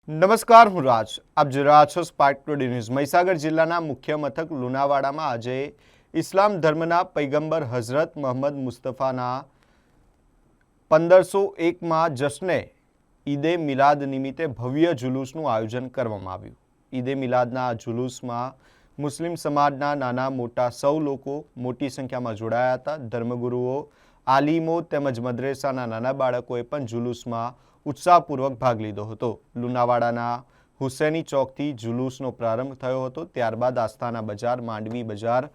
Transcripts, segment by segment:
નમસ્કાર, હું રાજ. આપ જોઈ રહ્યા છો સ્પાર્ક ટુડે ન્યૂઝ. મહીસાગર જિલ્લાના મુખ્ય મથક લુણાવાડામાં આજે ઇસ્લામ ધર્મના પૈગંબર હઝરત મોહમ્મદ મુસ્તફાના 1501માં જશ્ને ઈદે મિલાદ નિમિત્તે ભવ્ય જુલુસનું આયોજન કરવામાં આવ્યું. ઈદે મિલાદના આ જુલુસમાં મુસ્લિમ સમાજના નાના મોટા સૌ લોકો મોટી સંખ્યામાં જોડાયા હતા. ધર્મગુરુઓ, આલિમો તેમજ મદ્રેસાના નાના બાળકોએ પણ જુલુસમાં ઉત્સાહપૂર્વક ભાગ લીધો હતો. લુણાવાડાના હુસેની ચોકથી જુલુસનો પ્રારંભ થયો હતો. ત્યારબાદ આસ્થાના બજાર, માંડવી બજાર,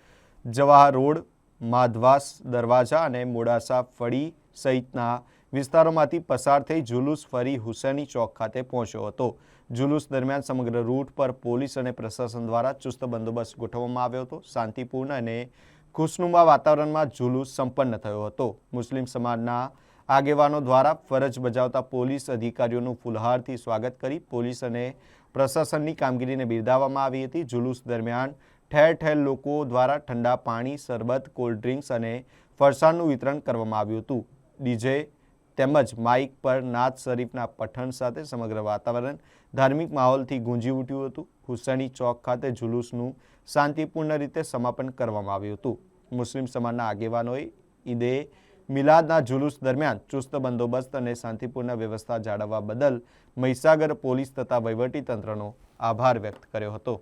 જવાહર રોડ, માધવાસ દરવાજા અને મોડાસા ફળી સહિતના વિસ્તારોમાંથી પસાર થઈ જુલુસ ફરી હુસેની ચોક ખાતે પહોંચ્યો હતો. જુલુસ દરમિયાન સમગ્ર રૂટ પર પોલીસ અને પ્રશાસન દ્વારા ચુસ્ત બંદોબસ્ત ગોઠવવામાં આવ્યો હતો. શાંતિપૂર્ણ અને ખુશનુમા વાતાવરણમાં જુલુસ સંપન્ન થયો હતો. મુસ્લિમ સમાજના આગેવાનો દ્વારા ફરજ બજાવતા પોલીસ અધિકારીઓનું ફૂલહારથી સ્વાગત કરી પોલીસ અને પ્રશાસનની કામગીરીને બિરદાવવામાં આવી હતી. જુલુસ દરમિયાન ઠેર ઠેર લોકો દ્વારા ઠંડા પાણી, શરબત, કોલ્ડ ડ્રિંક્સ અને ફરસાણનું વિતરણ કરવામાં આવ્યું હતું. ડીજે તેમજ માઇક પર નાત શરીફના પઠન સાથે સમગ્ર વાતાવરણ ધાર્મિક માહોલથી ગુંજી ઉઠ્યું હતું. હુસેની ચોક ખાતે જુલુસનું શાંતિપૂર્ણ રીતે સમાપન કરવામાં આવ્યું હતું. મુસ્લિમ સમાજના આગેવાનોએ ઈદે મિલાદના જુલુસ દરમિયાન ચુસ્ત બંદોબસ્ત અને શાંતિપૂર્ણ વ્યવસ્થા જાળવવા બદલ મહીસાગર પોલીસ તથા વહીવટી તંત્રનો આભાર વ્યક્ત કર્યો હતો.